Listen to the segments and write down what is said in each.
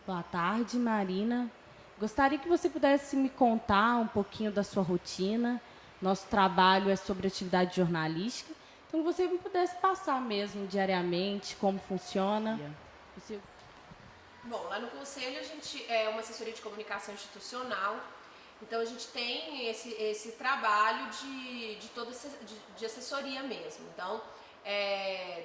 Boa tarde, Marina. Gostaria que você pudesse me contar um pouquinho da sua rotina. Nosso trabalho é sobre atividade jornalística. Então, que você me pudesse passar mesmo diariamente como funciona. Você... Bom, lá no Conselho a gente é uma assessoria de comunicação institucional, então a gente tem esse trabalho de assessoria mesmo. Então,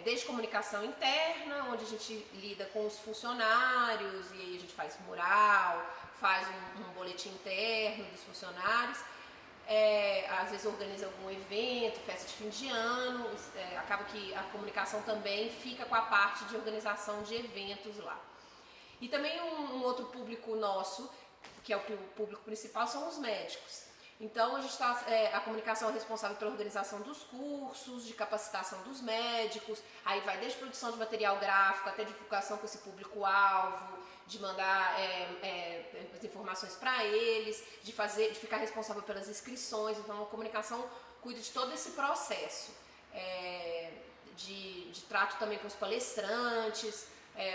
desde comunicação interna, onde a gente lida com os funcionários, e aí a gente faz mural, faz um boletim interno dos funcionários, às vezes organiza algum evento, festa de fim de ano, acaba que a comunicação também fica com a parte de organização de eventos lá. E também um outro público nosso, que é o público principal, são os médicos. Então a comunicação é responsável pela organização dos cursos, de capacitação dos médicos, aí vai desde produção de material gráfico até divulgação com esse público-alvo, de mandar as informações para eles, de ficar responsável pelas inscrições. Então a comunicação cuida de todo esse processo, de trato também com os palestrantes.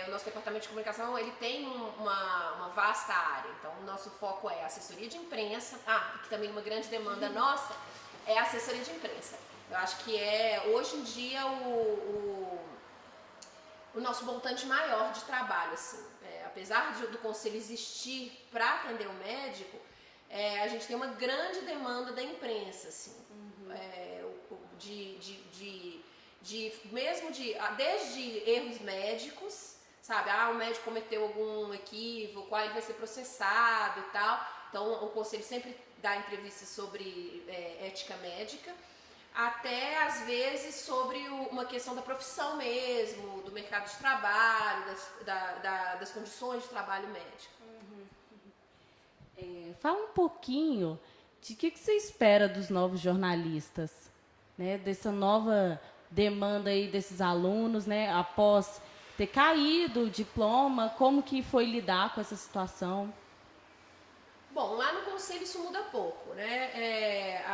O nosso departamento de comunicação ele tem uma vasta área, então o nosso foco é assessoria de imprensa, que também uma grande demanda nossa é a assessoria de imprensa. Eu acho que hoje em dia o nosso montante maior de trabalho, assim, apesar do conselho existir para atender o médico, a gente tem uma grande demanda da imprensa, assim, desde erros médicos, sabe? O médico cometeu algum equívoco, aí ele vai ser processado e tal. Então o conselho sempre dá entrevistas sobre ética médica, até às vezes sobre uma questão da profissão mesmo, do mercado de trabalho, das condições de trabalho médico. Fala um pouquinho de que você espera dos novos jornalistas, né? Dessa nova demanda aí desses alunos, né? Após ter caído o diploma, como que foi lidar com essa situação? Bom, lá no conselho isso muda pouco, né?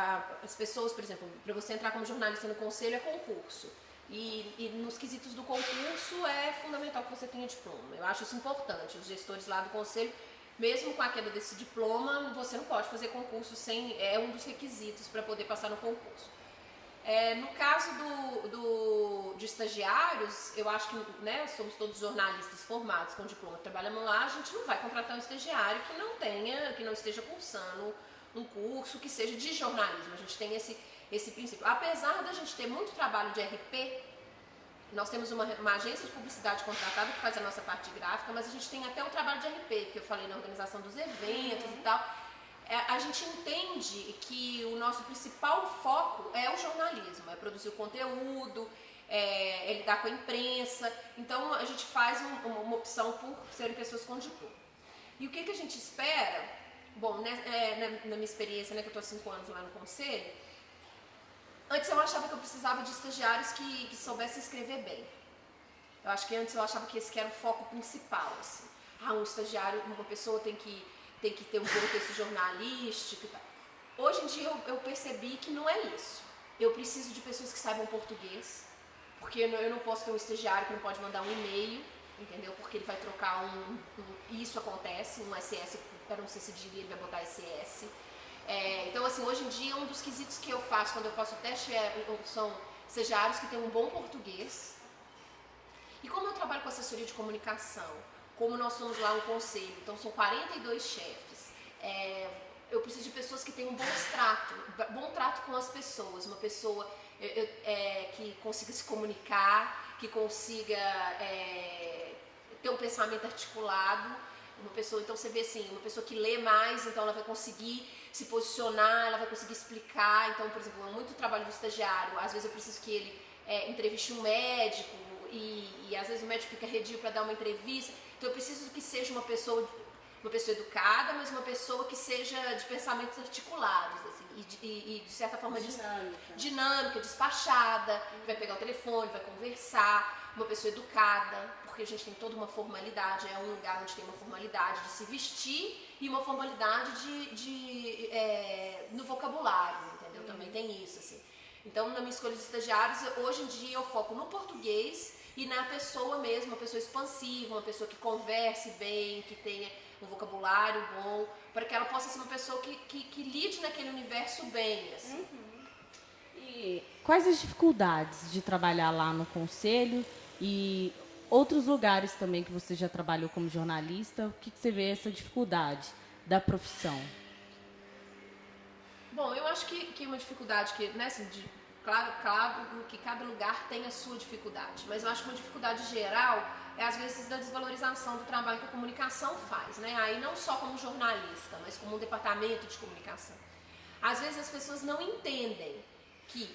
As pessoas, por exemplo, para você entrar como jornalista no conselho é concurso. E nos quesitos do concurso é fundamental que você tenha diploma. Eu acho isso importante. Os gestores lá do conselho, mesmo com a queda desse diploma, você não pode fazer concurso sem... É um dos requisitos para poder passar no concurso. No caso de estagiários, eu acho que, né, somos todos jornalistas formados com diploma, trabalhamos lá, a gente não vai contratar um estagiário que não esteja cursando um curso que seja de jornalismo. A gente tem esse princípio. Apesar da gente ter muito trabalho de RP, nós temos uma agência de publicidade contratada que faz a nossa parte gráfica, mas a gente tem até o trabalho de RP, que eu falei na organização dos eventos e tal. A gente entende que o nosso principal foco é o jornalismo, é produzir o conteúdo, é lidar com a imprensa. Então a gente faz uma opção por serem pessoas com diploma. E o que a gente espera? Bom, na minha experiência, né, que eu estou há 5 anos lá no conselho, antes eu achava que eu precisava de estagiários que soubessem escrever bem. Eu acho que antes eu achava que esse que era o foco principal, assim. Um estagiário, uma pessoa tem que ter um bom texto jornalístico e tal. Hoje em dia eu percebi que não é isso. Eu preciso de pessoas que saibam português, porque eu não posso ter um estagiário que não pode mandar um e-mail, entendeu? Porque ele vai trocar isso acontece, um SS para um CCD, ele vai botar SS. Então, assim, hoje em dia, um dos quesitos que eu faço quando eu faço o teste são estagiários que têm um bom português. E como eu trabalho com assessoria de comunicação, como nós somos lá um conselho, então são 42 chefes, eu preciso de pessoas que tenham bom trato com as pessoas, uma pessoa que consiga se comunicar, que consiga ter um pensamento articulado, uma pessoa, então você vê assim, uma pessoa que lê mais, então ela vai conseguir se posicionar, ela vai conseguir explicar. Então, por exemplo, muito trabalho do estagiário, às vezes eu preciso que ele entreviste um médico e às vezes o médico fica redio para dar uma entrevista, então eu preciso que seja uma pessoa educada, mas uma pessoa que seja de pensamentos articulados, assim, e de certa forma dinâmica, despachada, que vai pegar o telefone, vai conversar, uma pessoa educada, porque a gente tem toda uma formalidade, é um lugar onde tem uma formalidade de se vestir e uma formalidade no vocabulário, entendeu? Também tem isso, assim. Então, na minha escolha de estagiários, hoje em dia eu foco no português, e na pessoa mesmo, uma pessoa expansiva, uma pessoa que converse bem, que tenha um vocabulário bom, para que ela possa ser uma pessoa que lide naquele universo bem, assim. E quais as dificuldades de trabalhar lá no conselho e outros lugares também que você já trabalhou como jornalista? O que você vê essa dificuldade da profissão? Bom, eu acho que uma dificuldade que, né, assim, claro que cada lugar tem a sua dificuldade, mas eu acho que uma dificuldade geral é às vezes da desvalorização do trabalho que a comunicação faz, né? Aí não só como jornalista, mas como um departamento de comunicação. Às vezes as pessoas não entendem que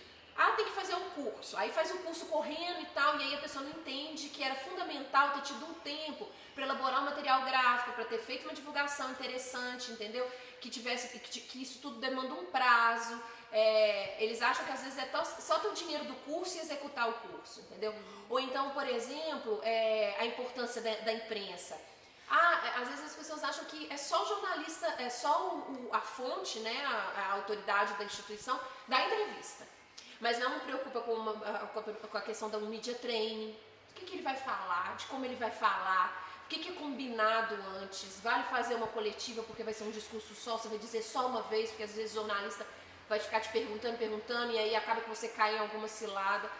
tem que fazer um curso, aí faz o curso correndo e tal, e aí a pessoa não entende que era fundamental ter tido um tempo para elaborar um material gráfico, para ter feito uma divulgação interessante, entendeu? Que isso tudo demanda um prazo. Eles acham que às vezes é só ter o dinheiro do curso e executar o curso, entendeu? Ou então, por exemplo, a importância da imprensa. Às vezes as pessoas acham que é só o jornalista, é só a fonte, né, a autoridade da instituição, da entrevista. Mas não preocupa com a questão da media training, do que ele vai falar, de como ele vai falar, o que é combinado antes, vale fazer uma coletiva porque vai ser um discurso só, você vai dizer só uma vez, porque às vezes o jornalista vai ficar te perguntando, e aí acaba que você cai em alguma cilada.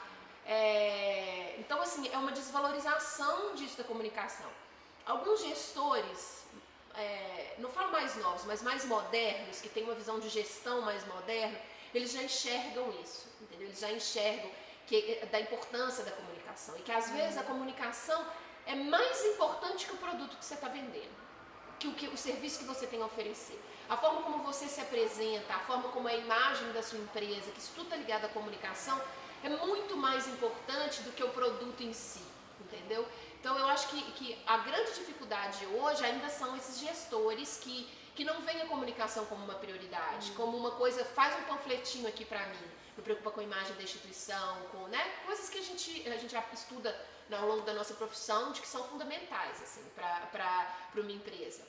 Então, assim, é uma desvalorização disso da comunicação. Alguns gestores, não falo mais novos, mas mais modernos, que têm uma visão de gestão mais moderna, eles já enxergam isso, entendeu? Eles já enxergam da importância da comunicação e que às vezes a comunicação é mais importante que o produto que você está vendendo, que o serviço que você tem a oferecer. A forma como você se apresenta, a forma como é a imagem da sua empresa, que isso tudo está ligado à comunicação, é muito mais importante do que o produto em si, entendeu? Então eu acho que a grande dificuldade hoje ainda são esses gestores que não veem a comunicação como uma prioridade, como uma coisa, faz um panfletinho aqui pra mim, me preocupa com a imagem da instituição, com, né, coisas que a gente já estuda ao longo da nossa profissão, de que são fundamentais, assim, para uma empresa.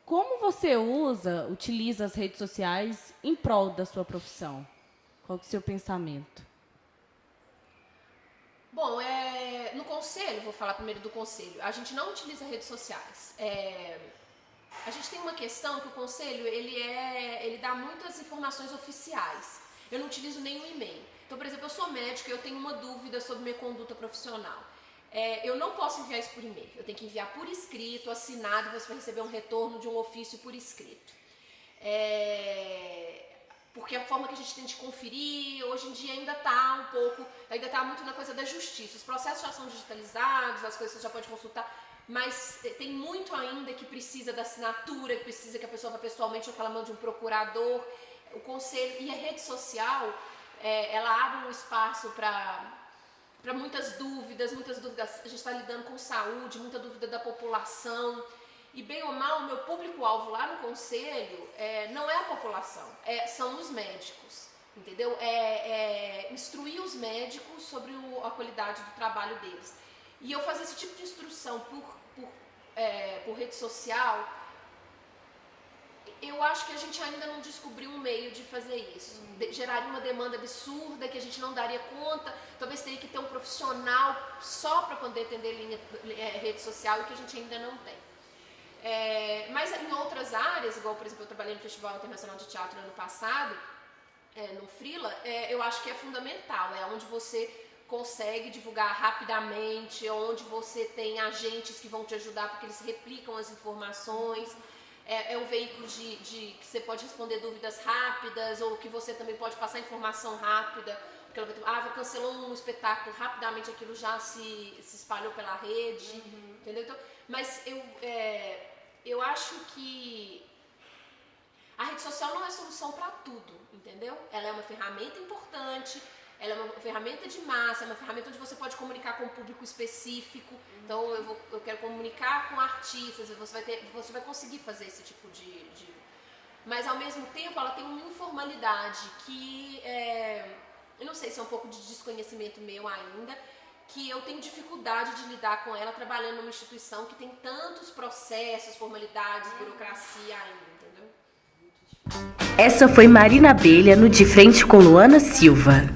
Como você utiliza as redes sociais em prol da sua profissão? Qual é o seu pensamento? Bom, no conselho, vou falar primeiro do conselho, a gente não utiliza redes sociais. A gente tem uma questão que o conselho, ele dá muitas informações oficiais. Eu não utilizo nenhum e-mail. Então, por exemplo, eu sou médica e eu tenho uma dúvida sobre minha conduta profissional. Eu não posso enviar isso por e-mail. Eu tenho que enviar por escrito, assinado, e você vai receber um retorno de um ofício por escrito. Porque a forma que a gente tem de conferir, hoje em dia ainda está muito na coisa da justiça. Os processos já são digitalizados, as coisas você já pode consultar, mas tem muito ainda que precisa da assinatura, que precisa que a pessoa vá pessoalmente ou que ela mande um procurador. O conselho e a rede social, ela abre um espaço para muitas dúvidas, a gente está lidando com saúde, muita dúvida da população. E bem ou mal, o meu público-alvo lá no conselho não é a população, são os médicos, entendeu? Instruir os médicos sobre a qualidade do trabalho deles. E eu fazer esse tipo de instrução por rede social, eu acho que a gente ainda não descobriu um meio de fazer isso. Geraria uma demanda absurda que a gente não daria conta, talvez teria que ter um profissional só para poder atender rede social e que a gente ainda não tem. Mas em outras áreas, igual por exemplo eu trabalhei no Festival Internacional de Teatro no ano passado, no Freela, eu acho que é fundamental, é onde você consegue divulgar rapidamente, onde você tem agentes que vão te ajudar porque eles replicam as informações, é um veículo que você pode responder dúvidas rápidas ou que você também pode passar informação rápida, porque ela vai ter, cancelou um espetáculo, rapidamente aquilo já se espalhou pela rede, entendeu? Então, mas eu acho que a rede social não é solução para tudo, entendeu? Ela é uma ferramenta importante, ela é uma ferramenta de massa, é uma ferramenta onde você pode comunicar com um público específico. Então eu quero comunicar com artistas, você vai conseguir fazer esse tipo de... Mas ao mesmo tempo ela tem uma informalidade que, eu não sei se é um pouco de desconhecimento meu ainda, que eu tenho dificuldade de lidar com ela trabalhando numa instituição que tem tantos processos, formalidades, burocracia ainda, entendeu? Essa foi Marina Abelha no De Frente com Luana Silva.